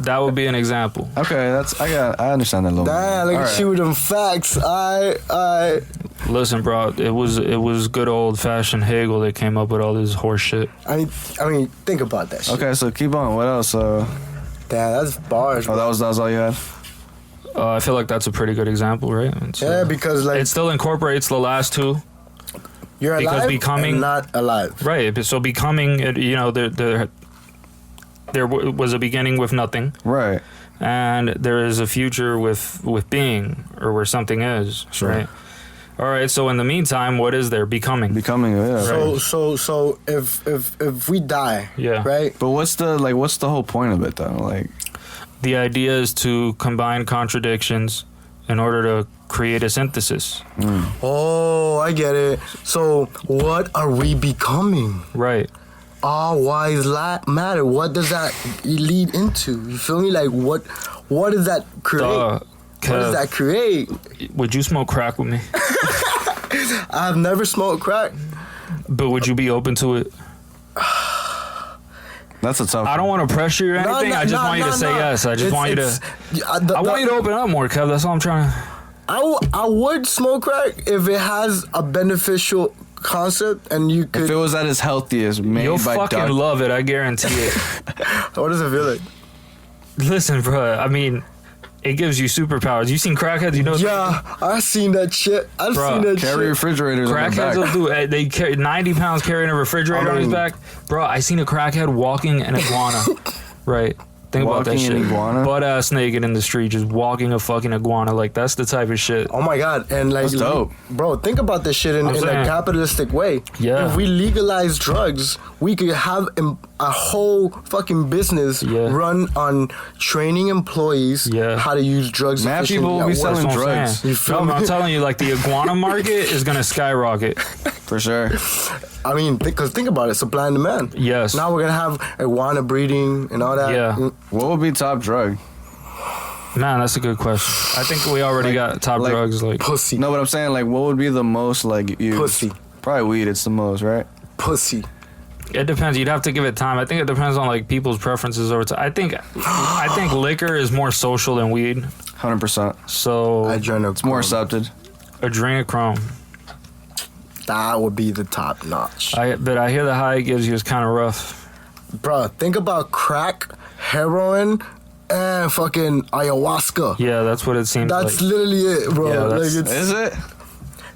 that would be an example. Okay, I understand that a little Damn, bit. look All at you with them facts. I. Listen, bro, it was good old fashioned Hegel that came up with all this horse shit. I mean, think about that shit. Okay, so keep on. What else? Damn, that's bars. Oh, that was all you had? I feel like that's a pretty good example, right? It's, Yeah, because like it still incorporates the last two, you're because alive becoming- and not alive. right? So becoming, you know, there was a beginning with nothing, Right. and there is a future with being, or where something is, Sure. right? All right. So in the meantime, what is there? Becoming. Becoming, yeah. Right. So if we die, Yeah. right? But what's the whole point of it though? Like, The idea is to combine contradictions in order to create a synthesis. Oh, I get it. So what are we becoming? Right. All lives matter. What does that lead into? You feel me? Like what does that create? Duh. What does that create? Would you smoke crack with me? I've never smoked crack. But would you be open to it? that's a tough I don't want to pressure you or anything. I just want you to say no. yes. I just want you to. I want you to open up more, Kev. That's all I'm trying to. I would smoke crack if it has a beneficial concept and you If could. it was at its healthiest, made You'll by fucking Dr. love it. I guarantee it. What does it feel like? Listen, bro. I mean, it gives you superpowers. You seen crackheads? You know. Yeah, I seen that shit. I've Bruh, seen that Carry shit. refrigerators on Crackheads their will back. do. They carry 90 pounds carrying a refrigerator on his back. Bro, I seen a crackhead walking an iguana. Right. Think about that Walking shit. an iguana? Butt ass naked in the street, just walking a fucking iguana. Like that's the type of shit. Oh my god! And like, That's dope. bro, think about this shit in I'm a saying. capitalistic way. Yeah. If we legalize drugs, we could have a whole fucking business Yeah. run on training employees Yeah. how to use drugs. Mad efficiently people will at be work. selling That's what I'm drugs. saying. You feel No, me? I'm telling you, like the iguana market is gonna skyrocket. For sure. I mean, because think about it, supply and demand. Yes. Now we're gonna have iguana breeding and all that. Yeah. What would be top drug? Man, that's a good question. I think we already got top like- drugs. Like Pussy. No, but I'm saying like, what would be the most like used? Pussy. Probably weed. It's the most, right? Pussy. it depends. You'd have to give it time. I think it depends on like people's preferences over time. I think liquor is more social than weed. 100%. So Adrenochrome. It's more accepted. adrenochrome. That would be the top notch. But I hear the high it gives you is kind of rough. Bro, think about crack, heroin, and fucking ayahuasca. Yeah, that's what it seems That's like. literally it, bro. Yeah, like that's- Is it?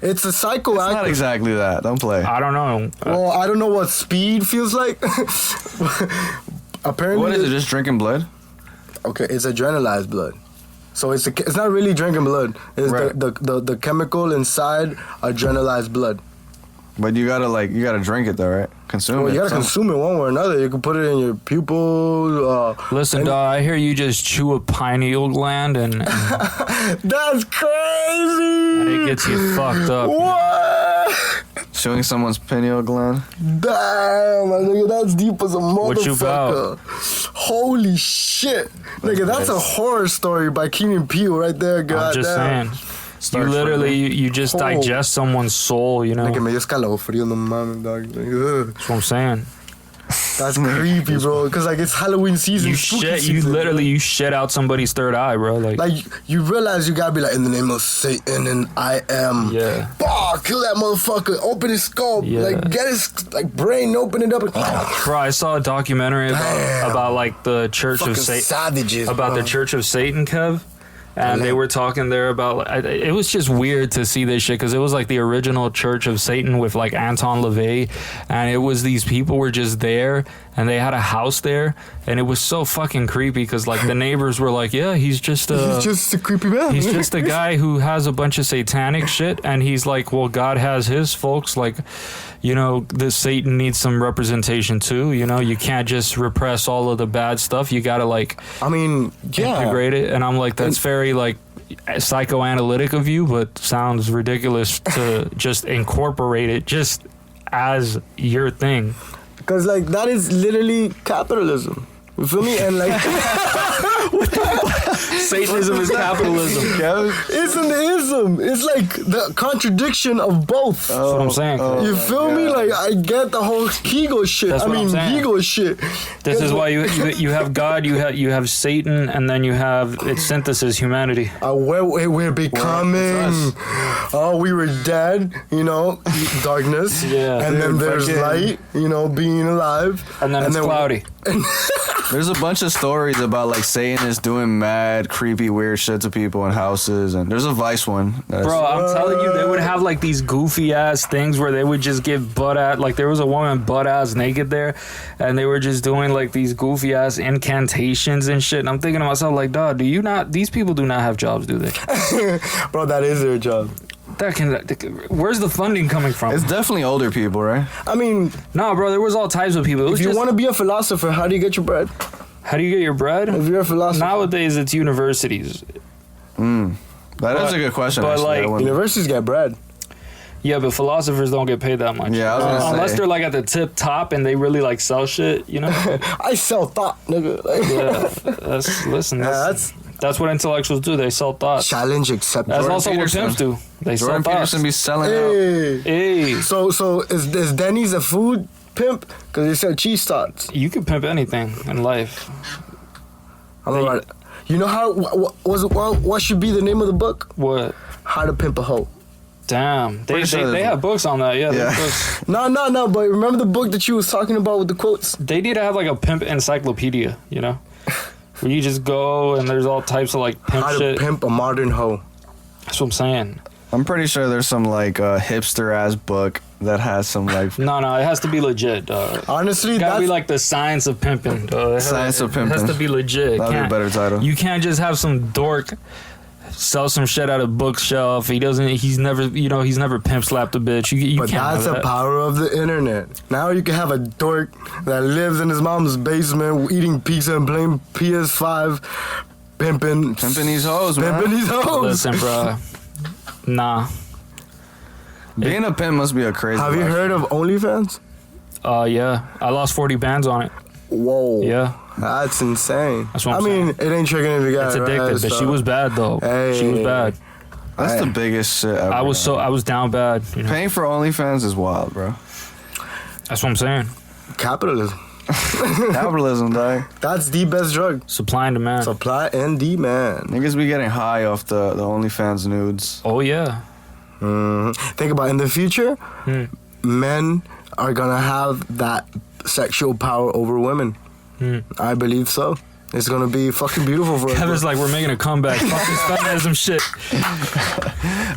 it's a It's not psychoactive. exactly that. Don't play. I don't know. Well, I don't know what speed feels like. Apparently, What is it? Just drinking blood? Okay, it's adrenalized blood. So it's not really drinking blood. It's Right. the chemical inside adrenalized blood. But you gotta drink it though, right? Consume Well, it. you gotta consume it one way or another. You can put it in your pupil. Listen, dog, I hear you just chew a pineal gland and That's crazy. it gets you fucked up. What? Chewing someone's pineal gland. Damn, my nigga, that's deep as a motherfucker. What you about? Holy shit, nigga, that's a horror story by Keenan Peele right there. I'm God just damn. saying. You literally, you just Oh. digest someone's soul, you know? Nigga, me dio escalofrío, no mames, dog. Like, ugh. That's what I'm saying. That's creepy, bro. Because, like, it's Halloween season. You spooky shit, you season, literally, bro. you shit out somebody's third eye, bro. Like, you realize you gotta be like, in the name of Satan and I am. Yeah. Bah, kill that motherfucker. Open his skull. Yeah. Like, get his, like, brain, open it up. Bro, I saw a documentary Damn. about like the Church Fucking of Satan. savages, About bro. the Church of Satan, Kev. And they were talking there about, it was just weird to see this shit because it was like the original Church of Satan with like Anton LaVey. And it was these people were just there and they had a house there. And it was so fucking creepy because like the neighbors were like, yeah, he's just He's just a creepy man. He's just a guy who has a bunch of satanic shit, and he's like, well, God has his folks. Like, you know, the Satan needs some representation too. You know, you can't just repress all of the bad stuff. You gotta like, I mean, yeah. integrate it. And I'm like, that's very like psychoanalytic of you, but sounds ridiculous to just incorporate it just as your thing. Because, like, that is literally capitalism. You feel me? And, like, Satanism is capitalism. it's an ism. It's like the contradiction of both. That's what I'm saying. You feel me? Like, I get the whole Hegel shit. That's I what I'm mean, saying. Hegel shit. This is why you have God, you have Satan, and then you have its synthesis, humanity. We're becoming. Oh, we were dead, you know, darkness. Yeah. And then Dude, there's fucking- light, you know, being alive. And then it's cloudy. There's a bunch of stories about like Satanists doing mad, creepy, weird shit to people in houses, and there's a Vice one. Bro, I'm telling you, they would have like these goofy ass things where they would just get butt ass. Like there was a woman butt ass naked there, and they were just doing like these goofy ass incantations and shit. And I'm thinking to myself, like, dog, these people do not have jobs, do they? Bro, that is their job. Where's the funding coming from? It's definitely older people, right? I mean, No, bro, there was all types of people. It was if you just, want to be a philosopher, how do you get your bread? how do you get your bread? If you're a philosopher. Nowadays, it's universities. That is a good question. but, actually. like, I wouldn't- Universities get bread. Yeah, but philosophers don't get paid that much. Yeah, I was gonna unless say. they're like at the tip top and they really like sell shit, you know? I sell thought, nigga. Like, Yeah, that's what intellectuals do. They sell thought. challenge accepted. That's Jordan also Peterson. what pimps do. They Jordan sell thoughts. Peterson be selling out. Hey. Hey, So is Denny's a food pimp? Because they sell cheese thoughts. you can pimp anything in life. I'm about it. You know how what should be the name of the book? What? How to Pimp a Hoe. Damn. They Pretty sure they there's- have books on that. Yeah. Yeah. Books. No, but remember the book that you was talking about with the quotes? They need to have like a pimp encyclopedia, you know? Where you just go and there's all types of like pimp How to shit. Pimp a Modern Hoe. That's what I'm saying. I'm pretty sure there's some like hipster ass book that has some like No, it has to be legit, dog. Honestly, Gotta that's be like the science of pimping, dog. Science of It has Pimping. to be legit. That'd be a Can't- better title. You can't just have some dork sell some shit out of bookshelf. He's never pimp slapped a bitch. You But can't that's have the that. power of the internet. Now you can have a dork that lives in his mom's basement eating pizza and playing PS5, pimping these hoes, man. pimping these hoes. Listen, bro. Nah. Being a pimp must be a crazy. Have you life. heard of OnlyFans? Yeah. I lost 40 bands on it. Whoa. Yeah. That's insane. That's what I'm I mean, it ain't tricking if you got It's it addictive, right, but so- she was bad though. She was Hey. bad. That's the biggest shit ever. I was down bad. You know? Paying for OnlyFans is wild, bro. That's what I'm saying. Capitalism. Capitalism, dog. That's the best drug. Supply and demand. Supply and demand. Niggas be getting high off the OnlyFans nudes. Oh yeah. Think about it. In the future, Hmm. men are gonna have that sexual power over women. Hmm. I believe so. It's gonna be fucking beautiful for us. Kevin's like, we're making a comeback. Fuck this feminism shit.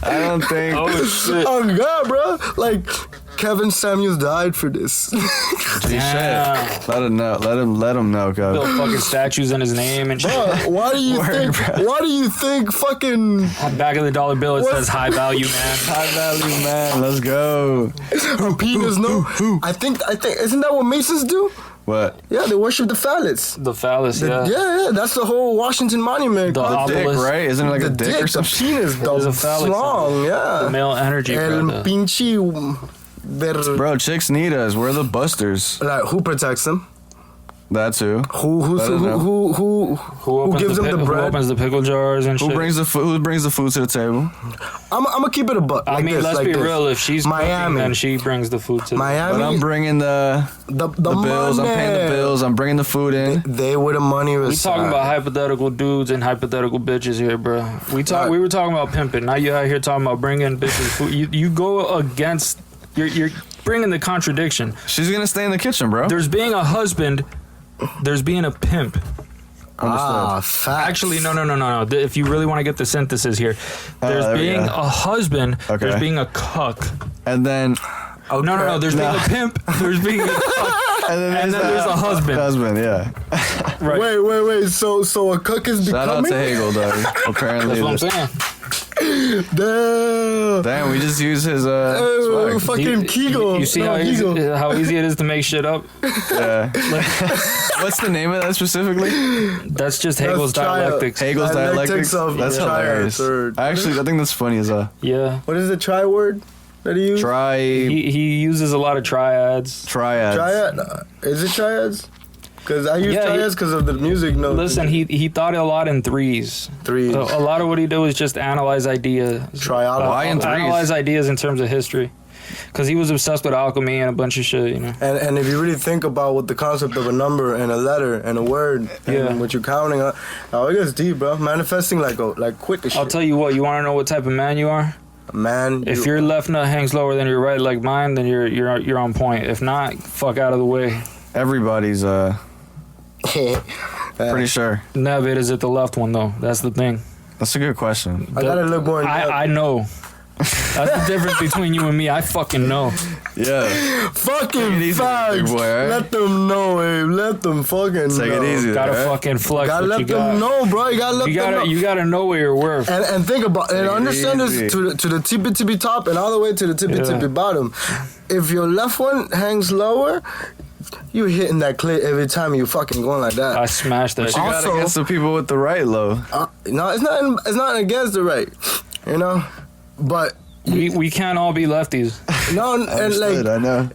I don't think. Oh shit. Oh god, bro! Like Kevin Samuels died for this. Damn. Let him know. Let him know, Built cuz. fucking statues in his name and shit. Bro, why do you think? Why do you think fucking On the back of the dollar bill, it What? says high value man. High value, man. Let's go. her penis? No, I think. Isn't that what Masons do? What? Yeah, they worship the phallus. The phallus, yeah. Yeah, that's the whole Washington Monument. The called Dick, obelisk. right? Isn't it like the a dick or the something? penis, the There's a phallic slong, yeah. The male energy, El brother. pinche. Bro, chicks need us. We're the busters. Like, who protects them? That too. Who gives them the Who bread? opens the pickle jars and Who shit? brings the food? Who brings the food to the table? I'm gonna keep it a buck. I like mean, this, let's like be this. real. If she's cooking, Miami. then she brings the food to Miami. But I'm bringing the bills. I'm paying the bills. I'm bringing the food in. They where the money We resides. talking about hypothetical dudes and hypothetical bitches here, bro. We were talking about pimping. Now you out here talking about bringing bitches food. You go against. You're bringing the contradiction. She's gonna stay in the kitchen, bro. There's being a husband. There's being a pimp. Facts. Actually, no. If you really want to get the synthesis here, there's there we being go. a husband. Okay. There's being a cuck. And then, No. There's being a pimp. There's being a cuck. And then there's a husband. Husband, yeah. Right. Wait. So a cook is Shout out becoming. to Hegel, though. Apparently, That's what I'm saying. Damn. damn, we just use his Oh, swag. fucking Kegel. You see No, Hegel. how easy it is to make shit up? Yeah. What's the name of that specifically? That's just Hegel's dialectics. Hegel's Dialectics dialectics. of That's triad hilarious. third. Actually, I think that's funny as a Yeah. What is the tri word that he used? He uses a lot of triads. triads. Triad? Is it triads? Because I use Yeah, triads because of the music notes. Listen, he thought a lot in threes. Threes. A lot of what he did was just analyze ideas. Triology. Why in threes? Analyze ideas in terms of history. Because he was obsessed with alchemy and a bunch of shit, you know. And if you really think about what the concept of a number and a letter and a word Yeah. and what you're counting on, oh, it gets deep, bro. Manifesting like quick as shit. I'll tell you what, you want to know what type of man you are? Man, If your left nut hangs lower than your right like mine, then you're on point. If not, fuck out of the way. Everybody's pretty sure. Never is it the left one though. That's the thing. That's a good question. I gotta look more in depth. I know. That's the difference between you and me. I fucking know. Yeah. Take Fucking it easy, facts. big boy, right? Let them know, Abe. Let them fucking Take know. it easy. Gotta right? fucking flex Gotta what let you them got. know, bro. You gotta let them know. You gotta know where you're worth. And think about and Take it understand easy. this to the tippy top and all the way to the tippy bottom. If your left one hangs lower, you hitting that clit every time you fucking going like that. I smashed that You shit. got Also- against the people with the right low. No, it's not against the right, you know, but We can't all be lefties. no, and Understood, I like know.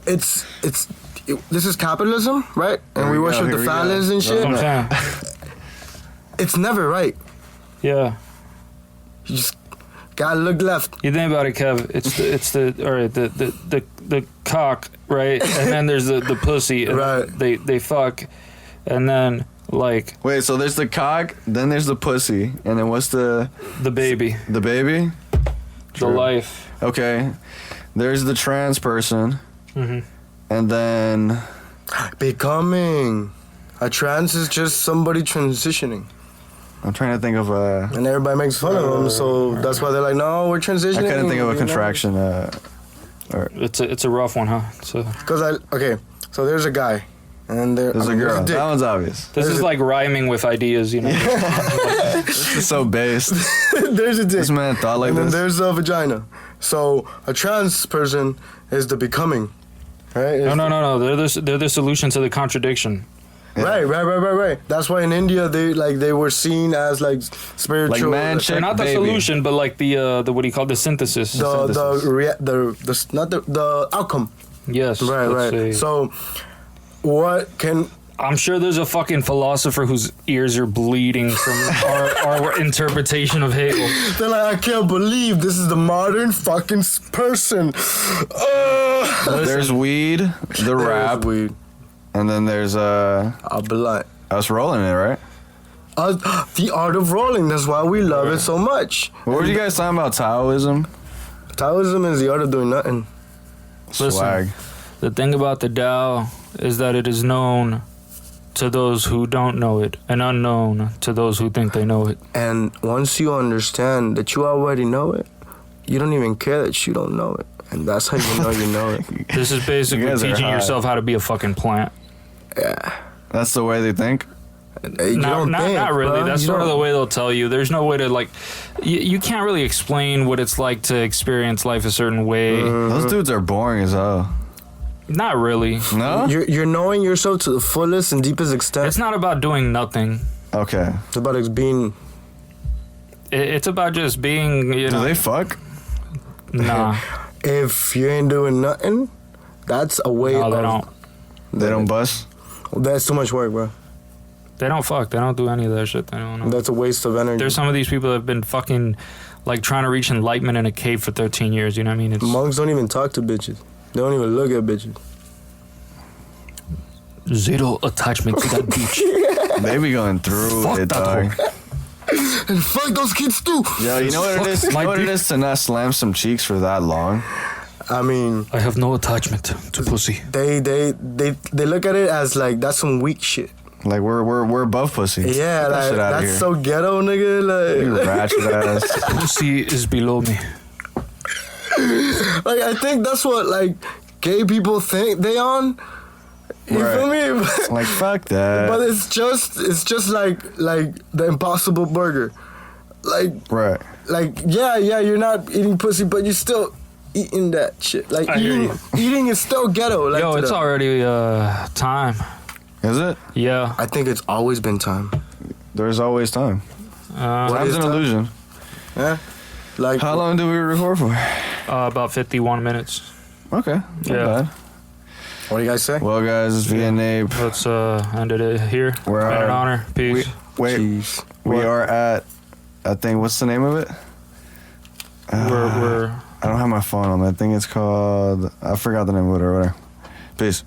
this is capitalism, right? And Here we we go, worship here the we go. phallus and That's what shit. I'm saying. It's never right. Yeah. You just gotta look left. You think about it, Kev. It's the all right, the cock, right? And then there's the pussy. And Right. They fuck, and then like Wait, so there's the cock, then there's the pussy, and then what's the baby, baby? the True. life. Okay. There's the trans person, Hmm. and then Becoming. A trans is just somebody transitioning. I'm trying to think of a. And everybody makes fun of them, so that's why they're like, no, we're transitioning. I couldn't think of a you know? contraction. It's a rough one, huh? So So there's a guy, and There's a girl. dick. That one's obvious. this is like rhyming with ideas, you know. This is so based. There's a dick. This man thought like and then this. there's a vagina. So a trans person is the becoming, right? No. They're the solution to the contradiction. Right. That's why in India they were seen as like spiritual. Like man, They're chick, not the baby. solution, but like the what do you call it? The synthesis. the outcome. Yes. let's Right. say. So what can I'm sure there's a fucking philosopher whose ears are bleeding from our interpretation of Hegel. they're like, I can't believe this is the modern fucking person. There's weed, the rap, weed. and then there's I'll be like, us rolling it, right? the art of rolling. That's why we love it so much. What were you guys talking about? Taoism? Taoism is the art of doing nothing. Listen. Swag. The thing about the Tao is that it is known to those who don't know it and unknown to those who think they know it. And once you understand that you already know it, you don't even care that you don't know it. And that's how you know it. This is basically You guys are teaching high. yourself how to be a fucking plant. Yeah. That's the way they think. You don't think, not really. bro. That's You sort of don't. the way they'll tell you. There's no way to like. You can't really explain what it's like to experience life a certain way. Those dudes are boring as hell. Not really. No? You're knowing yourself to the fullest and deepest extent. It's not about doing nothing. Okay. It's about being. It's about just being. You Do know. they fuck? Nah. If you ain't doing nothing, that's a way No, of. they don't. They don't bust? That's too much work, bro. They don't fuck. They don't do any of that shit. They don't know. That's a waste of energy. There's some of these people that have been fucking, like, trying to reach enlightenment in a cave for 13 years. You know what I mean? It's Monks don't even talk to bitches. They don't even look at bitches. zero attachment to that bitch. They be going through Fuck it, that dog. hoe. And fuck those kids too. Yo, you know what it is? You My know what it dick. is to not slam some cheeks for that long? I mean, I have no attachment to pussy. they look at it as like that's some weak shit. Like we're above pussy. Yeah, Get that like shit outta that's here. so ghetto, nigga. You Like, ratchet ass. Pussy is below me. like I think that's what like gay people think they on. You Right. feel me? Like fuck that. But it's just like the Impossible Burger, like Right. yeah, you're not eating pussy, but you're still eating that shit. Like I hear eating is still ghetto. Like Yo, to it's them. already time. Is it? Yeah. I think it's always been time. There's always time. What Time's is an time? illusion. Yeah. Like How long do we record for? About 51 minutes. Okay. Not Yeah. bad. What do you guys say? Well, guys, it's V and Abe. Let's end it here. We're Been an out. honor. Peace. Wait, Jeez. we What? are at. I think. What's the name of it? We're I don't have my phone on me. I think it's called. I forgot the name of it or whatever. Peace.